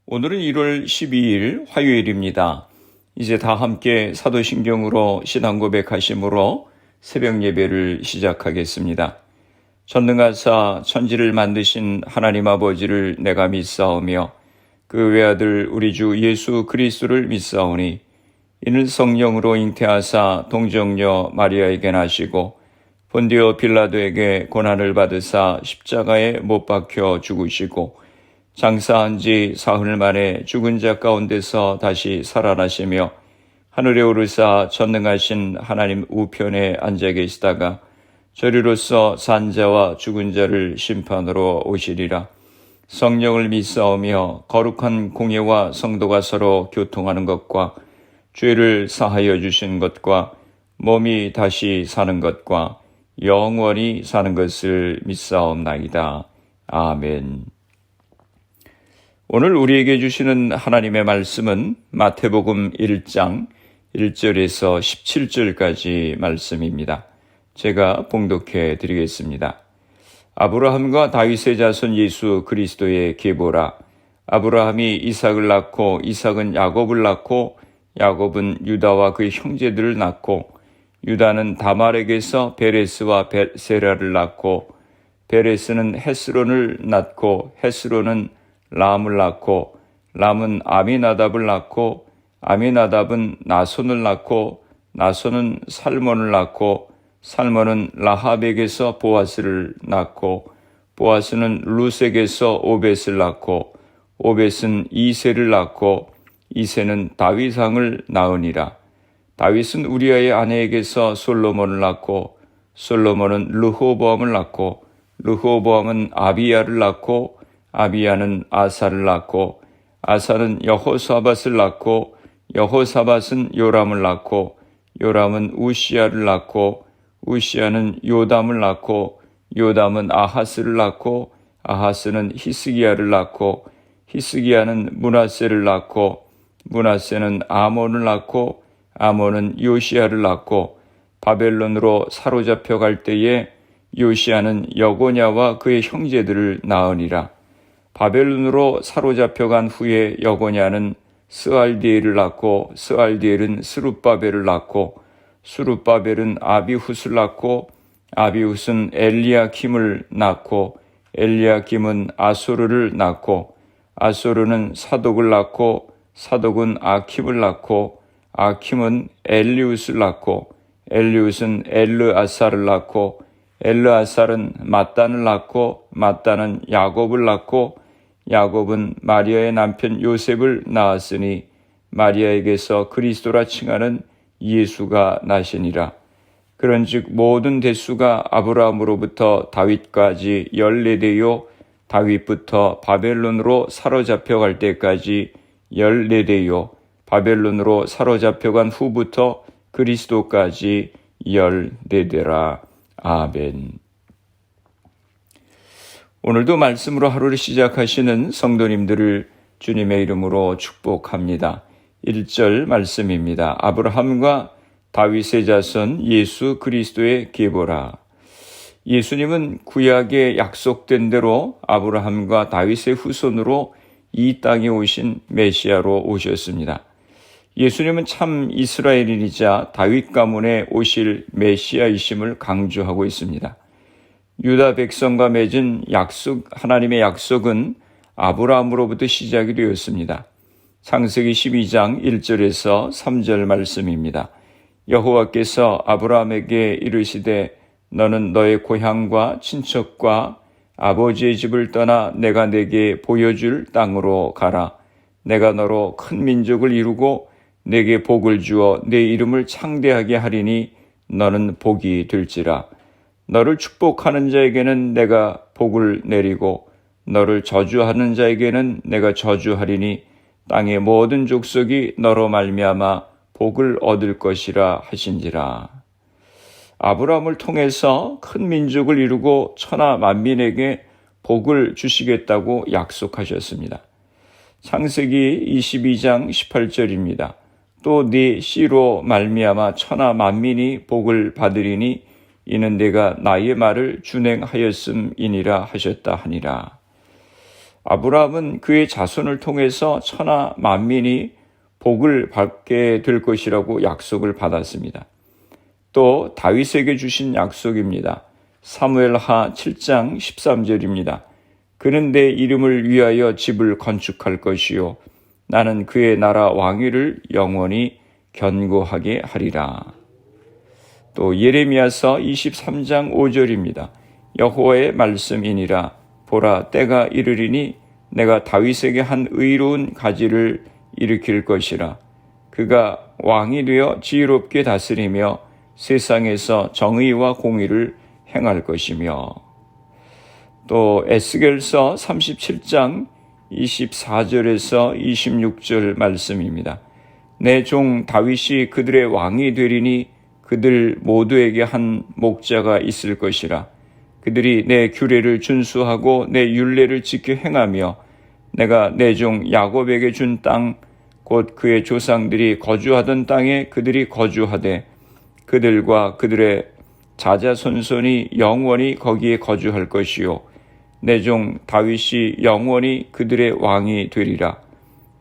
오늘은 1월 12일 화요일입니다. 이제 다 함께 사도신경으로 신앙 고백하심으로 새벽 예배를 시작하겠습니다. 전능하사 천지를 만드신 하나님 아버지를 내가 믿사오며 그 외아들 우리 주 예수 그리스도를 믿사오니 이는 성령으로 잉태하사 동정녀 마리아에게 나시고 본디오 빌라도에게 고난을 받으사 십자가에 못 박혀 죽으시고 장사한 지 사흘 만에 죽은 자 가운데서 다시 살아나시며 하늘에 오르사 전능하신 하나님 우편에 앉아 계시다가 저리로서 산 자와 죽은 자를 심판으로 오시리라. 성령을 믿사오며 거룩한 공예와 성도가 서로 교통하는 것과 죄를 사하여 주신 것과 몸이 다시 사는 것과 영원히 사는 것을 믿사옵나이다. 아멘. 오늘 우리에게 주시는 하나님의 말씀은 마태복음 1장 1절에서 17절까지 말씀입니다. 제가 봉독해 드리겠습니다. 아브라함과 다윗의 자손 예수 그리스도의 계보라. 아브라함이 이삭을 낳고 이삭은 야곱을 낳고 야곱은 유다와 그의 형제들을 낳고 유다는 다말에게서 베레스와 세라를 낳고 베레스는 헤스론을 낳고 헤스론은 람을 낳고 람은 아미나답을 낳고 아미나답은 나손을 낳고 나손은 살몬을 낳고 살몬은 라합에게서 보아스를 낳고 보아스는 룻에게서 오벳을 낳고 오벳은 이새를 낳고 이새는 다윗왕을 낳으니라. 다윗은 우리아의 아내에게서 솔로몬을 낳고 솔로몬은 르호보암을 낳고 르호보암은 아비야를 낳고 아비야는 아사를 낳고 아사는 여호사밧을 낳고 여호사밧은 요람을 낳고 요람은 우시야를 낳고 우시야는 요담을 낳고 요담은 아하스를 낳고 아하스는 히스기야를 낳고 히스기야는 므낫세를 낳고 므낫세는 아몬을 낳고 아몬은 요시야를 낳고 바벨론으로 사로잡혀 갈 때에 요시야는 여고냐와 그의 형제들을 낳으니라. 바벨론으로 사로잡혀간 후에 여고냐는 스알디엘을 낳고 스알디엘은 스룹바벨을 낳고 스룹바벨은 아비훗을 낳고 아비훗은 엘리야킴을 낳고 엘리야킴은 아소르를 낳고 아소르는 사독을 낳고 사독은 아킴을 낳고 아킴은 엘리웃을 낳고 엘리웃은 엘르아살을 낳고 엘르아살은 맏단을 낳고 맏단은 야곱을 낳고 야곱은 마리아의 남편 요셉을 낳았으니 마리아에게서 그리스도라 칭하는 예수가 나시니라. 그런즉 모든 대수가 아브라함으로부터 다윗까지 14대요 다윗부터 바벨론으로 사로잡혀 갈 때까지 14대요 바벨론으로 사로잡혀간 후부터 그리스도까지 14대라. 아멘. 오늘도 말씀으로 하루를 시작하시는 성도님들을 주님의 이름으로 축복합니다. 1절 말씀입니다. 아브라함과 다윗의 자손 예수 그리스도의 계보라. 예수님은 구약에 약속된 대로 아브라함과 다윗의 후손으로 이 땅에 오신 메시아로 오셨습니다. 예수님은 참 이스라엘인이자 다윗 가문에 오실 메시아이심을 강조하고 있습니다. 유다 백성과 맺은 하나님의 약속은 아브라함으로부터 시작이 되었습니다. 창세기 12장 1절에서 3절 말씀입니다. 여호와께서 아브라함에게 이르시되 너는 너의 고향과 친척과 아버지의 집을 떠나 내가 내게 보여줄 땅으로 가라. 내가 너로 큰 민족을 이루고 내게 복을 주어 내 이름을 창대하게 하리니 너는 복이 될지라. 너를 축복하는 자에게는 내가 복을 내리고 너를 저주하는 자에게는 내가 저주하리니 땅의 모든 족속이 너로 말미암아 복을 얻을 것이라 하신지라. 아브라함을 통해서 큰 민족을 이루고 천하 만민에게 복을 주시겠다고 약속하셨습니다. 창세기 22장 18절입니다. 또 네 씨로 말미암아 천하 만민이 복을 받으리니 이는 내가 나의 말을 준행하였음이니라 하셨다 하니라. 아브라함은 그의 자손을 통해서 천하 만민이 복을 받게 될 것이라고 약속을 받았습니다. 또 다윗에게 주신 약속입니다. 사무엘하 7장 13절입니다. 그는 내 이름을 위하여 집을 건축할 것이요 나는 그의 나라 왕위를 영원히 견고하게 하리라. 또 예레미야서 23장 5절입니다. 여호와의 말씀이니라. 보라, 때가 이르리니 내가 다윗에게 한 의로운 가지를 일으킬 것이라. 그가 왕이 되어 지혜롭게 다스리며 세상에서 정의와 공의를 행할 것이며. 또 에스겔서 37장 24절에서 26절 말씀입니다. 내 종 다윗이 그들의 왕이 되리니 그들 모두에게 한 목자가 있을 것이라. 그들이 내 규례를 준수하고 내 율례를 지켜 행하며 내가 내 종 야곱에게 준 땅 곧 그의 조상들이 거주하던 땅에 그들이 거주하되 그들과 그들의 자자손손이 영원히 거기에 거주할 것이요 내 종 다윗이 영원히 그들의 왕이 되리라.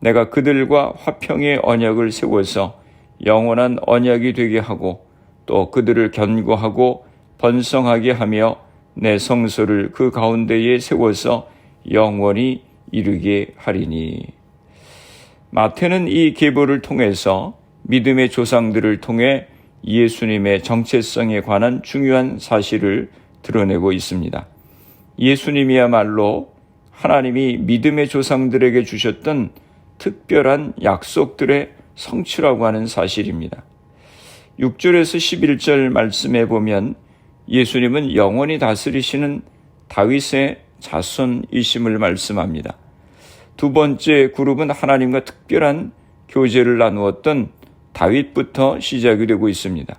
내가 그들과 화평의 언약을 세워서 영원한 언약이 되게 하고 또 그들을 견고하고 번성하게 하며 내 성소를 그 가운데에 세워서 영원히 이르게 하리니. 마태는 이 계보를 통해서 믿음의 조상들을 통해 예수님의 정체성에 관한 중요한 사실을 드러내고 있습니다. 예수님이야말로 하나님이 믿음의 조상들에게 주셨던 특별한 약속들의 성취라고 하는 사실입니다. 6절에서 11절 말씀에 보면 예수님은 영원히 다스리시는 다윗의 자손이심을 말씀합니다. 두 번째 그룹은 하나님과 특별한 교제를 나누었던 다윗부터 시작이 되고 있습니다.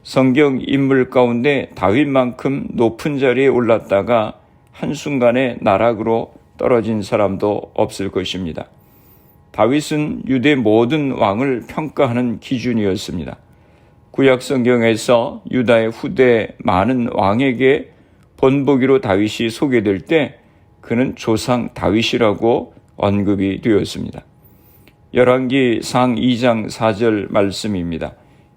성경 인물 가운데 다윗만큼 높은 자리에 올랐다가 한순간에 나락으로 떨어진 사람도 없을 것입니다. 다윗은 유대 모든 왕을 평가하는 기준이었습니다. 구약 성경에서 유다의 후대 많은 왕에게 본보기로 다윗이 소개될 때 그는 조상 다윗이라고 언급이 되었습니다. 열왕기상 2장 4절 말씀입니다.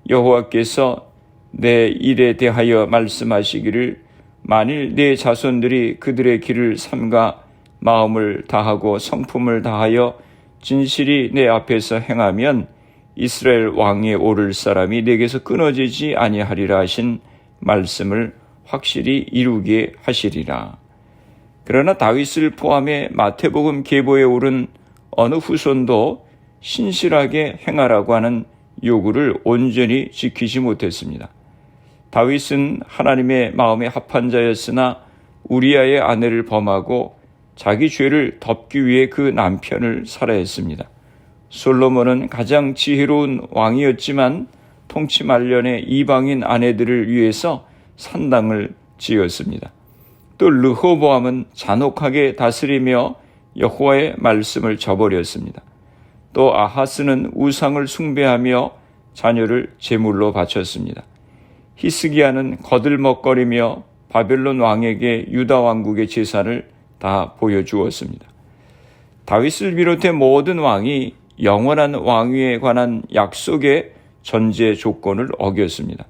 여호와께서 내 일에 대하여 말씀하시기를 만일 내 자손들이 그들의 길을 삼가 마음을 다하고 성품을 다하여 진실이 내 앞에서 행하면 이스라엘 왕위에 오를 사람이 내게서 끊어지지 아니하리라 하신 말씀을 확실히 이루게 하시리라. 그러나 다윗을 포함해 마태복음 계보에 오른 어느 후손도 신실하게 행하라고 하는 요구를 온전히 지키지 못했습니다. 다윗은 하나님의 마음에 합한 자였으나 우리아의 아내를 범하고 자기 죄를 덮기 위해 그 남편을 살해했습니다. 솔로몬은 가장 지혜로운 왕이었지만 통치 말년에 이방인 아내들을 위해서 산당을 지었습니다. 또 르호보암은 잔혹하게 다스리며 여호와의 말씀을 저버렸습니다. 또 아하스는 우상을 숭배하며 자녀를 제물로 바쳤습니다. 히스기야는 거들먹거리며 바벨론 왕에게 유다 왕국의 재산을 다 보여주었습니다. 다윗을 비롯해 모든 왕이 영원한 왕위에 관한 약속의 전제 조건을 어겼습니다.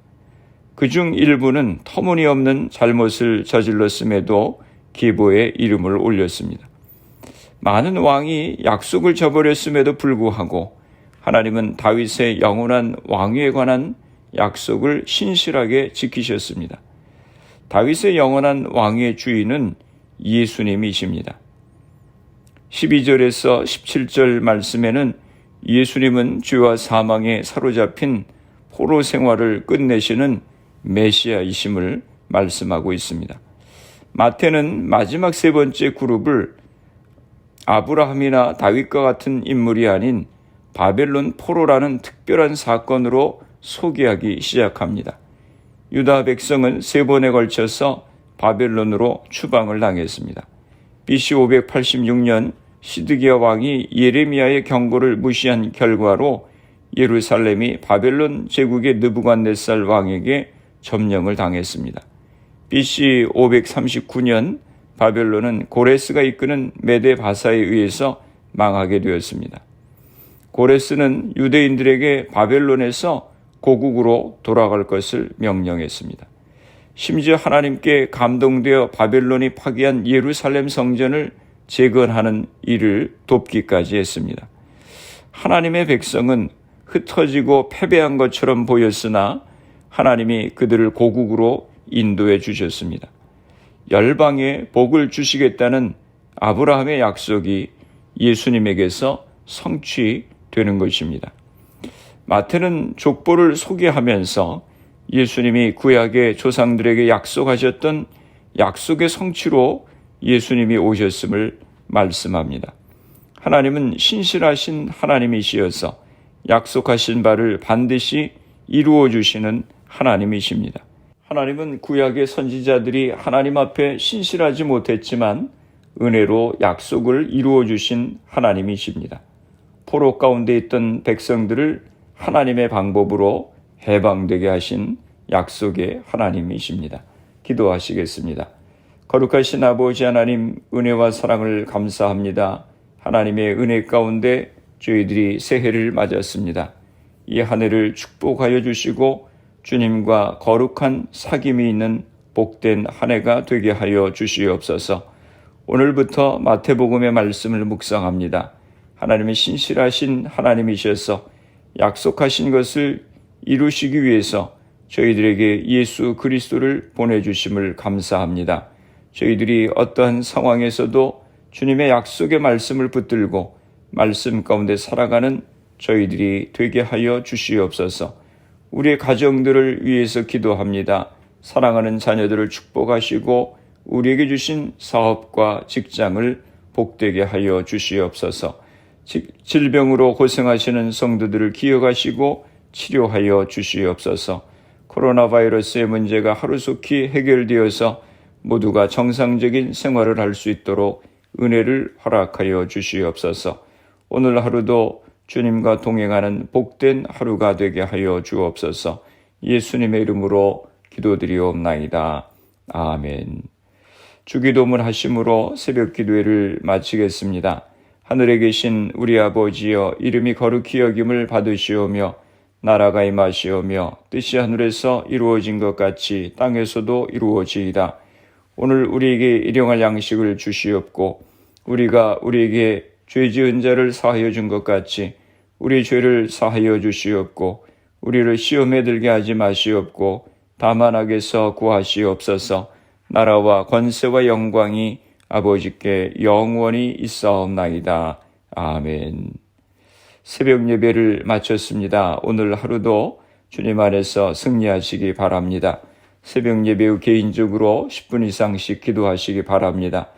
그중 일부는 터무니없는 잘못을 저질렀음에도 계보에 이름을 올렸습니다. 많은 왕이 약속을 저버렸음에도 불구하고 하나님은 다윗의 영원한 왕위에 관한 약속을 신실하게 지키셨습니다. 다윗의 영원한 왕위의 주인은 예수님이십니다. 12절에서 17절 말씀에는 예수님은 죄와 사망에 사로잡힌 포로 생활을 끝내시는 메시아이심을 말씀하고 있습니다. 마태는 마지막 세 번째 그룹을 아브라함이나 다윗과 같은 인물이 아닌 바벨론 포로라는 특별한 사건으로 소개하기 시작합니다. 유다 백성은 세 번에 걸쳐서 바벨론으로 추방을 당했습니다. BC 586년 시드기야 왕이 예레미야의 경고를 무시한 결과로 예루살렘이 바벨론 제국의 느부갓네살 왕에게 점령을 당했습니다. BC 539년 바벨론은 고레스가 이끄는 메데 바사에 의해서 망하게 되었습니다. 고레스는 유대인들에게 바벨론에서 고국으로 돌아갈 것을 명령했습니다. 심지어 하나님께 감동되어 바벨론이 파괴한 예루살렘 성전을 재건하는 일을 돕기까지 했습니다. 하나님의 백성은 흩어지고 패배한 것처럼 보였으나 하나님이 그들을 고국으로 인도해 주셨습니다. 열방에 복을 주시겠다는 아브라함의 약속이 예수님에게서 성취되는 것입니다. 마태는 족보를 소개하면서 예수님이 구약의 조상들에게 약속하셨던 약속의 성취로 예수님이 오셨음을 말씀합니다. 하나님은 신실하신 하나님이시어서 약속하신 바를 반드시 이루어 주시는 하나님이십니다. 하나님은 구약의 선지자들이 하나님 앞에 신실하지 못했지만 은혜로 약속을 이루어 주신 하나님이십니다. 포로 가운데 있던 백성들을 하나님의 방법으로 해방되게 하신 약속의 하나님이십니다. 기도하시겠습니다. 거룩하신 아버지 하나님, 은혜와 사랑을 감사합니다. 하나님의 은혜 가운데 저희들이 새해를 맞았습니다. 이 한 해를 축복하여 주시고 주님과 거룩한 사귐이 있는 복된 한 해가 되게 하여 주시옵소서. 오늘부터 마태복음의 말씀을 묵상합니다. 하나님의 신실하신 하나님이셔서 약속하신 것을 이루시기 위해서 저희들에게 예수 그리스도를 보내주심을 감사합니다. 저희들이 어떠한 상황에서도 주님의 약속의 말씀을 붙들고 말씀 가운데 살아가는 저희들이 되게 하여 주시옵소서. 우리의 가정들을 위해서 기도합니다. 사랑하는 자녀들을 축복하시고 우리에게 주신 사업과 직장을 복되게 하여 주시옵소서. 질병으로 고생하시는 성도들을 기억하시고 치료하여 주시옵소서. 코로나 바이러스의 문제가 하루속히 해결되어서 모두가 정상적인 생활을 할 수 있도록 은혜를 허락하여 주시옵소서. 오늘 하루도 주님과 동행하는 복된 하루가 되게 하여 주옵소서. 예수님의 이름으로 기도드리옵나이다. 아멘. 주기도문 하심으로 새벽 기도회를 마치겠습니다. 하늘에 계신 우리 아버지여, 이름이 거룩히 여김을 받으시오며 나라가 임하시오며 뜻이 하늘에서 이루어진 것 같이 땅에서도 이루어지이다. 오늘 우리에게 일용할 양식을 주시옵고 우리가 우리에게 죄 지은 자를 사하여 준 것 같이 우리 죄를 사하여 주시옵고 우리를 시험에 들게 하지 마시옵고 다만 악에서 구하시옵소서. 나라와 권세와 영광이 아버지께 영원히 있사옵나이다. 아멘. 새벽 예배를 마쳤습니다. 오늘 하루도 주님 안에서 승리하시기 바랍니다. 새벽 예배 후 개인적으로 10분 이상씩 기도하시기 바랍니다.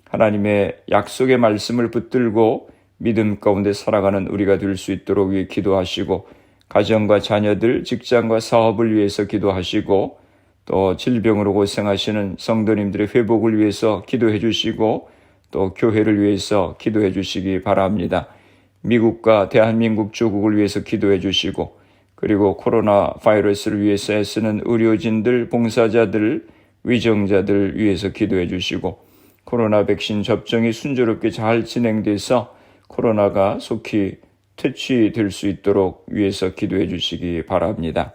하나님의 약속의 말씀을 붙들고 믿음 가운데 살아가는 우리가 될 수 있도록 위해 기도하시고 가정과 자녀들, 직장과 사업을 위해서 기도하시고 또 질병으로 고생하시는 성도님들의 회복을 위해서 기도해 주시고 또 교회를 위해서 기도해 주시기 바랍니다. 미국과 대한민국 조국을 위해서 기도해 주시고 그리고 코로나 바이러스를 위해서 애쓰는 의료진들, 봉사자들, 위정자들 위해서 기도해 주시고 코로나 백신 접종이 순조롭게 잘 진행돼서 코로나가 속히 퇴치될 수 있도록 위해서 기도해 주시기 바랍니다.